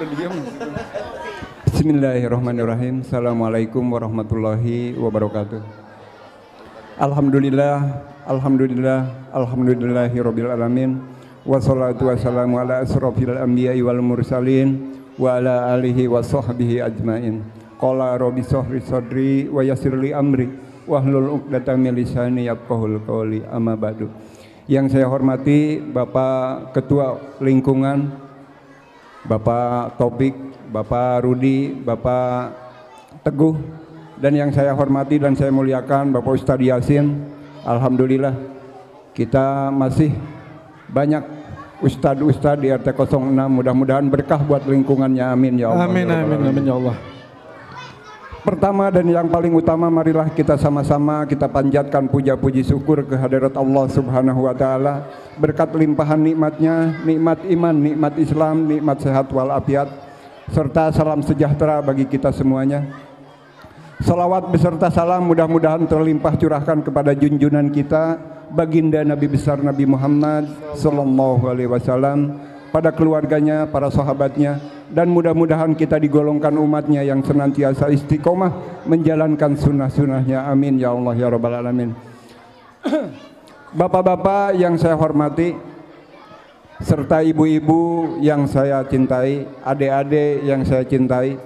udah diam. Bismillahirrahmanirrahim. Assalamualaikum warahmatullahi wabarakatuh. Alhamdulillahirabbil alamin. Wassalatu wassalamu ala asrofil anbiya'i wal mursalin wa ala alihi wa sahbihi ajmain. Qala rabbi shrah sadri wa yassir li amri wahlul 'uqdatam min lisani yafqahul qawli, amma ba'du. Yang saya hormati Bapak Ketua Lingkungan, Bapak Topik, Bapak Rudi, Bapak Teguh, dan yang saya hormati dan saya muliakan Bapak Ustadz Yasin. Alhamdulillah kita masih banyak Ustadz-Ustadz di RT 06. Mudah-mudahan berkah buat lingkungannya, amin ya Allah. Amin, amin, amin ya Allah. Pertama dan yang paling utama, marilah kita sama-sama kita panjatkan puja-puji syukur kehadirat Allah Subhanahu wa Ta'ala, berkat limpahan nikmatnya, nikmat iman, nikmat Islam, nikmat sehat walafiat, serta salam sejahtera bagi kita semuanya. Salawat beserta salam mudah-mudahan terlimpah curahkan kepada junjungan kita, baginda Nabi besar Nabi Muhammad sallallahu alaihi wasallam, pada keluarganya, para sahabatnya, dan mudah-mudahan kita digolongkan umatnya yang senantiasa istiqomah menjalankan sunnah-sunnahnya, amin ya Allah ya rabbal alamin. Bapak-bapak yang saya hormati, serta ibu-ibu yang saya cintai, adik-adik yang saya cintai,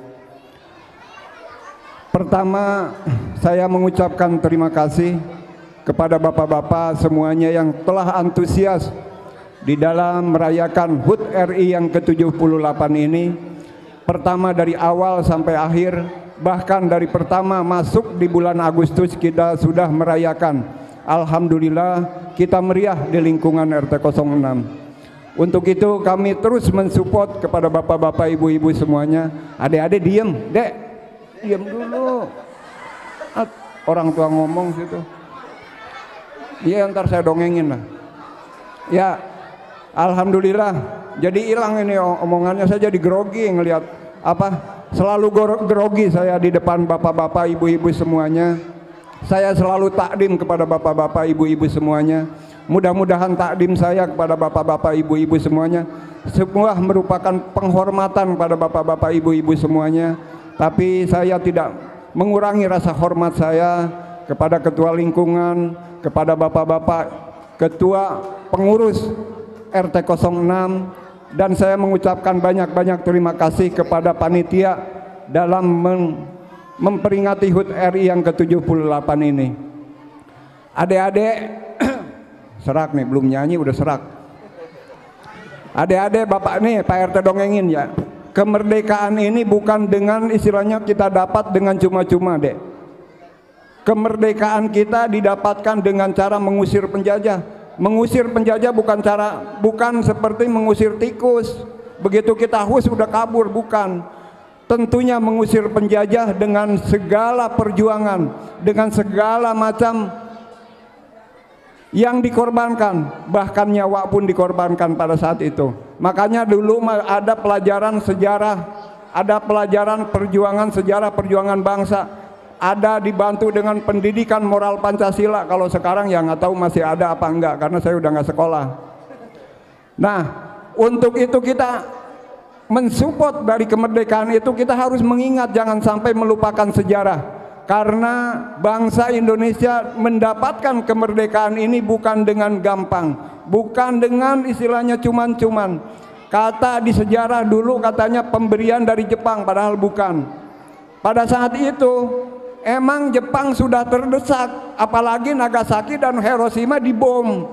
pertama saya mengucapkan terima kasih kepada bapak-bapak semuanya yang telah antusias di dalam merayakan HUT RI yang ke-78 ini. Pertama dari awal sampai akhir, bahkan dari pertama masuk di bulan Agustus kita sudah merayakan. Alhamdulillah kita meriah di lingkungan RT 06. Untuk itu kami terus mensupport kepada bapak-bapak, ibu-ibu semuanya. Adik-adik diem, dek, diem dulu. Orang tua ngomong situ. Iya, ntar saya dongengin lah. Ya, alhamdulillah. Jadi hilang ini omongannya, saya jadi grogi ngelihat selalu grogi saya di depan bapak-bapak, ibu-ibu semuanya. Saya selalu takdim kepada bapak-bapak, ibu-ibu semuanya. Mudah-mudahan takdim saya kepada bapak-bapak, ibu-ibu semuanya semua merupakan penghormatan pada bapak-bapak, ibu-ibu semuanya. Tapi saya tidak mengurangi rasa hormat saya kepada ketua lingkungan, kepada bapak-bapak ketua pengurus RT 06, dan saya mengucapkan banyak-banyak terima kasih kepada panitia dalam memperingati HUT RI yang ke-78 ini. Adik-adik serak nih, belum nyanyi udah serak. Adik-adik, bapak nih, Pak RT dongengin ya. Kemerdekaan ini bukan dengan istilahnya kita dapat dengan cuma-cuma, dek. Kemerdekaan kita didapatkan dengan cara mengusir penjajah. Mengusir penjajah bukan seperti mengusir tikus. Begitu kita hus udah kabur, bukan. Tentunya mengusir penjajah dengan segala perjuangan, dengan segala macam yang dikorbankan, bahkan nyawa pun dikorbankan pada saat itu. Makanya dulu ada pelajaran sejarah, ada pelajaran perjuangan sejarah perjuangan bangsa, ada dibantu dengan pendidikan moral Pancasila. Kalau sekarang ya nggak tahu masih ada apa enggak, karena saya udah nggak sekolah. Nah, untuk itu kita mensupport dari kemerdekaan itu, kita harus mengingat jangan sampai melupakan sejarah. Karena bangsa Indonesia mendapatkan kemerdekaan ini bukan dengan gampang, bukan dengan istilahnya cuman-cuman. Kata di sejarah dulu katanya pemberian dari Jepang, padahal bukan. Pada saat itu emang Jepang sudah terdesak, apalagi Nagasaki dan Hiroshima dibom.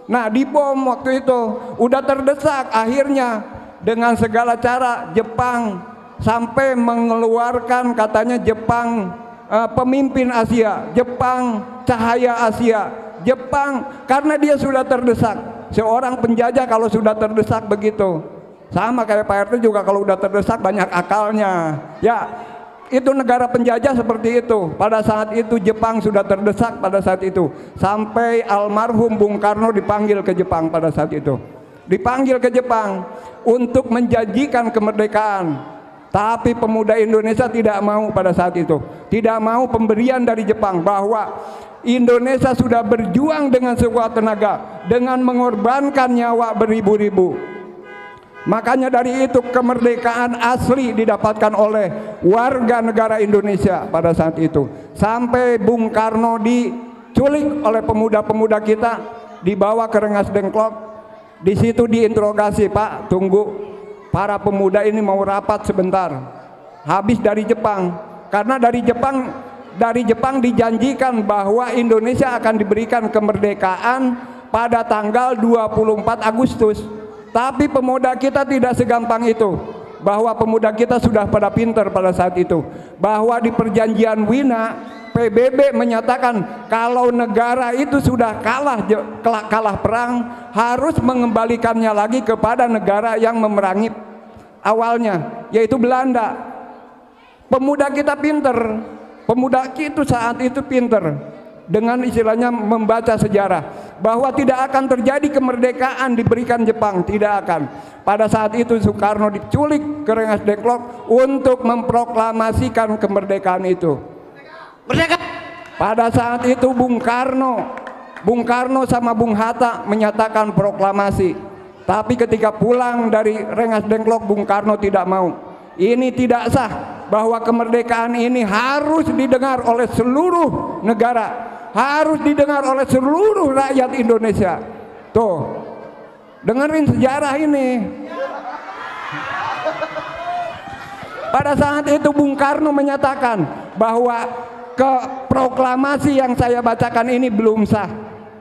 Nah, dibom waktu itu udah terdesak, akhirnya dengan segala cara Jepang sampai mengeluarkan katanya Jepang pemimpin Asia, Jepang cahaya Asia, Jepang karena dia sudah terdesak. Seorang penjajah kalau sudah terdesak begitu, sama kayak Pak RT juga kalau udah terdesak banyak akalnya. Ya, itu negara penjajah seperti itu. Pada saat itu Jepang sudah terdesak pada saat itu, sampai almarhum Bung Karno dipanggil ke Jepang pada saat itu. Dipanggil ke Jepang untuk menjanjikan kemerdekaan. Tapi pemuda Indonesia tidak mau pada saat itu, tidak mau pemberian dari Jepang, bahwa Indonesia sudah berjuang dengan sekuat tenaga, dengan mengorbankan nyawa beribu-ribu. Makanya dari itu kemerdekaan asli didapatkan oleh warga negara Indonesia pada saat itu. Sampai Bung Karno diculik oleh pemuda-pemuda kita, dibawa ke Rengas Dengklok. Di situ diinterogasi, Pak, tunggu, para pemuda ini mau rapat sebentar. Habis dari Jepang, karena dari Jepang dijanjikan bahwa Indonesia akan diberikan kemerdekaan pada tanggal 24 Agustus. Tapi pemuda kita tidak segampang itu. Bahwa pemuda kita sudah pada pinter pada saat itu. Bahwa di perjanjian Wina, PBB menyatakan kalau negara itu sudah kalah perang, harus mengembalikannya lagi kepada negara yang memerangi awalnya, yaitu Belanda. Pemuda kita pinter, pemuda itu saat itu pinter. Dengan istilahnya membaca sejarah bahwa tidak akan terjadi kemerdekaan diberikan Jepang, tidak akan. Pada saat itu Soekarno diculik ke Rengas Dengklok untuk memproklamasikan kemerdekaan itu. Merdeka. Pada saat itu Bung Karno sama Bung Hatta menyatakan proklamasi. Tapi ketika pulang dari Rengas Dengklok, Bung Karno tidak mau. Ini tidak sah, bahwa kemerdekaan ini harus didengar oleh seluruh negara. Harus didengar oleh seluruh rakyat Indonesia. Tuh, dengerin sejarah ini. Pada saat itu Bung Karno menyatakan bahwa proklamasi yang saya bacakan ini belum sah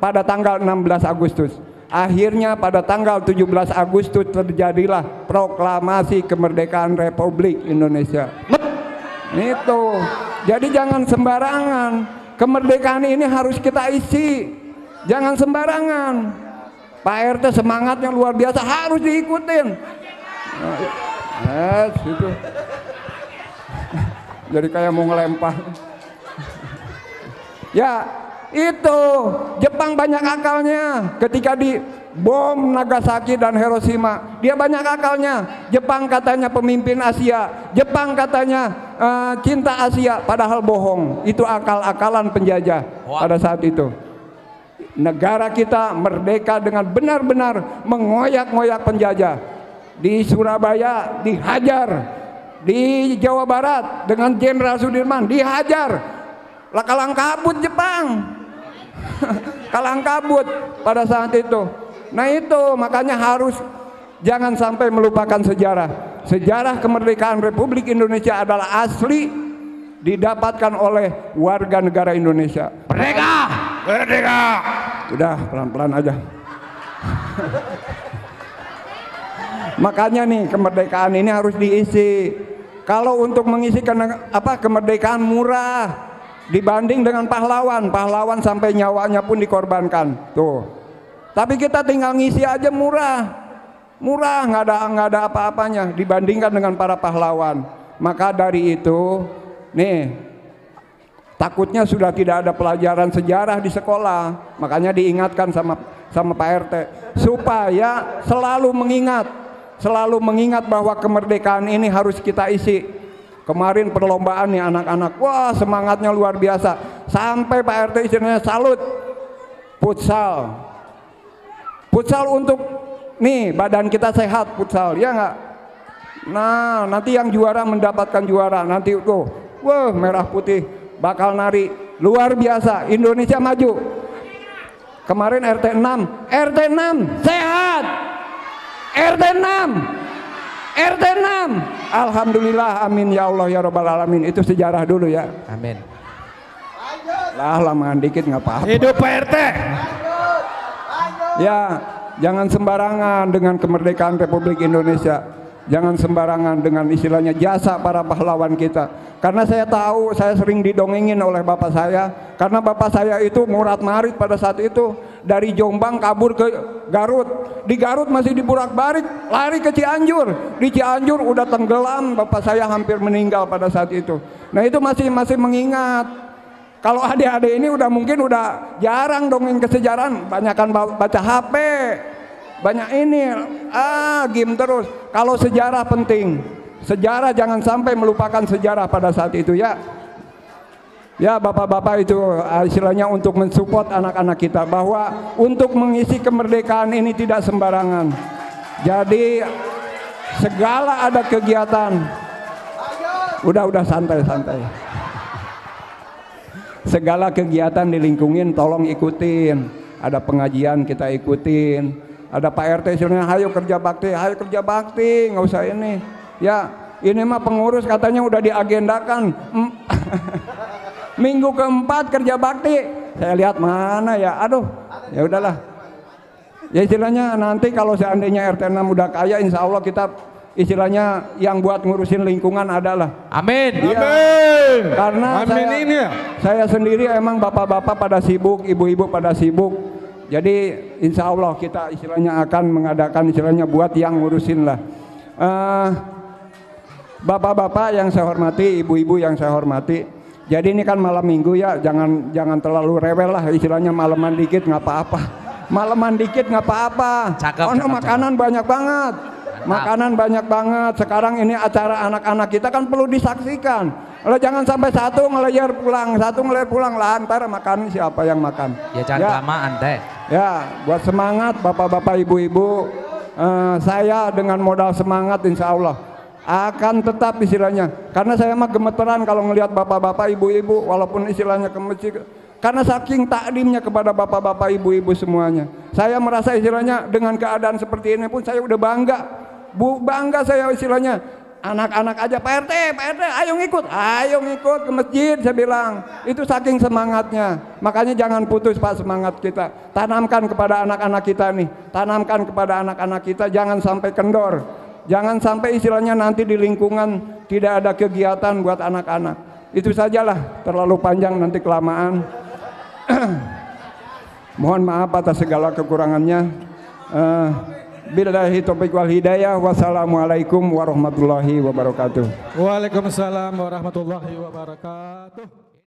pada tanggal 16 Agustus. Akhirnya pada tanggal 17 Agustus terjadilah proklamasi kemerdekaan Republik Indonesia. Itu. Jadi jangan sembarangan. Kemerdekaan ini harus kita isi, jangan sembarangan. Pak RT semangatnya luar biasa, harus diikutin. Itu. Jadi kayak mau ngelempar. Ya, itu Jepang banyak akalnya ketika di bom Nagasaki dan Hiroshima. Dia banyak akalnya. Jepang katanya pemimpin Asia, Jepang katanya cinta Asia, padahal bohong. Itu akal-akalan penjajah pada saat itu. Negara kita merdeka dengan benar-benar mengoyak-ngoyak penjajah. Di Surabaya dihajar, di Jawa Barat dengan Jenderal Sudirman dihajar. Lah kalang kabut Jepang. Kalang kabut pada saat itu. Nah itu makanya harus jangan sampai melupakan sejarah. Sejarah kemerdekaan Republik Indonesia adalah asli didapatkan oleh warga negara Indonesia. Merdeka! Merdeka! Udah pelan-pelan aja. Makanya nih kemerdekaan ini harus diisi. Kalau untuk mengisi kemerdekaan murah dibanding dengan pahlawan, pahlawan sampai nyawanya pun dikorbankan. Tuh. Tapi kita tinggal ngisi aja murah. Murah, nggak ada apa-apanya dibandingkan dengan para pahlawan. Maka dari itu, nih takutnya sudah tidak ada pelajaran sejarah di sekolah. Makanya diingatkan sama Pak RT supaya selalu mengingat bahwa kemerdekaan ini harus kita isi. Kemarin perlombaan nih anak-anak, wah semangatnya luar biasa. Sampai Pak RT istilahnya salut. Futsal untuk nih badan kita sehat, futsal ya nggak? Nah nanti yang juara mendapatkan juara, nanti tuh wah merah putih bakal nari luar biasa. Indonesia maju. Kemarin RT 6 sehat, RT 6 alhamdulillah, amin ya Allah ya Rabbal alamin. Itu sejarah dulu ya, amin. Lah lama dikit nggak apa-apa. Hidup Pak RT. Ya, jangan sembarangan dengan kemerdekaan Republik Indonesia. Jangan sembarangan dengan istilahnya jasa para pahlawan kita. Karena saya tahu, saya sering didongengin oleh bapak saya. Karena bapak saya itu murad marid pada saat itu. Dari Jombang kabur ke Garut. Di Garut masih diburak-barik, lari ke Cianjur. Di Cianjur udah tenggelam, bapak saya hampir meninggal pada saat itu. Nah itu masih mengingat. Kalau adik-adik ini mungkin udah jarang dongeng kesejarahan, banyakan baca HP, banyak ini, game terus. Kalau sejarah penting, sejarah jangan sampai melupakan sejarah pada saat itu ya. Ya bapak-bapak itu istilahnya untuk mensupport anak-anak kita bahwa untuk mengisi kemerdekaan ini tidak sembarangan. Jadi segala ada kegiatan. Udah santai. Segala kegiatan di lingkungan tolong ikutin. Ada pengajian kita ikutin. Ada Pak RT istilahnya, ayo kerja bakti, nggak usah ini. Ya, ini mah pengurus katanya udah diagendakan. Minggu keempat kerja bakti. Saya lihat mana ya, aduh, ya udahlah. Ya istilahnya nanti kalau seandainya RT 6 udah kaya, insya Allah kita istilahnya yang buat ngurusin lingkungan adalah. Amin. Ya, Amin. karena Amin saya sendiri emang bapak-bapak pada sibuk, ibu-ibu pada sibuk. Jadi insya Allah kita istilahnya akan mengadakan istilahnya buat yang ngurusin lah. Bapak-bapak yang saya hormati, ibu-ibu yang saya hormati. Jadi ini kan malam minggu ya, jangan terlalu rewel lah istilahnya, malaman dikit nggak apa-apa. Malaman dikit nggak apa-apa. Makanan banyak banget. Makanan banyak banget. Sekarang ini acara anak-anak kita kan perlu disaksikan. Kalau jangan sampai satu ngelayar pulang lah, ntar makan siapa yang makan? Ya jangan kelamaan deh. Ya, buat semangat bapak-bapak ibu-ibu. Saya dengan modal semangat insya Allah akan tetap istilahnya. Karena saya mah gemeteran kalau ngelihat bapak-bapak ibu-ibu walaupun istilahnya ke masjid. Karena saking takdimnya kepada bapak-bapak ibu-ibu semuanya. Saya merasa istilahnya dengan keadaan seperti ini pun saya udah bangga. Bangga saya istilahnya. Anak-anak aja Pak RT, ayo ngikut ke masjid, saya bilang. Itu saking semangatnya. Makanya jangan putus Pak semangat kita. Tanamkan kepada anak-anak kita nih. Tanamkan kepada anak-anak kita, jangan sampai kendor. Jangan sampai istilahnya nanti di lingkungan tidak ada kegiatan buat anak-anak. Itu sajalah, terlalu panjang nanti kelamaan. Mohon maaf atas segala kekurangannya. Billahi taufiq wal hidayah. Wassalamualaikum warahmatullahi wabarakatuh. Waalaikumsalam warahmatullahi wabarakatuh.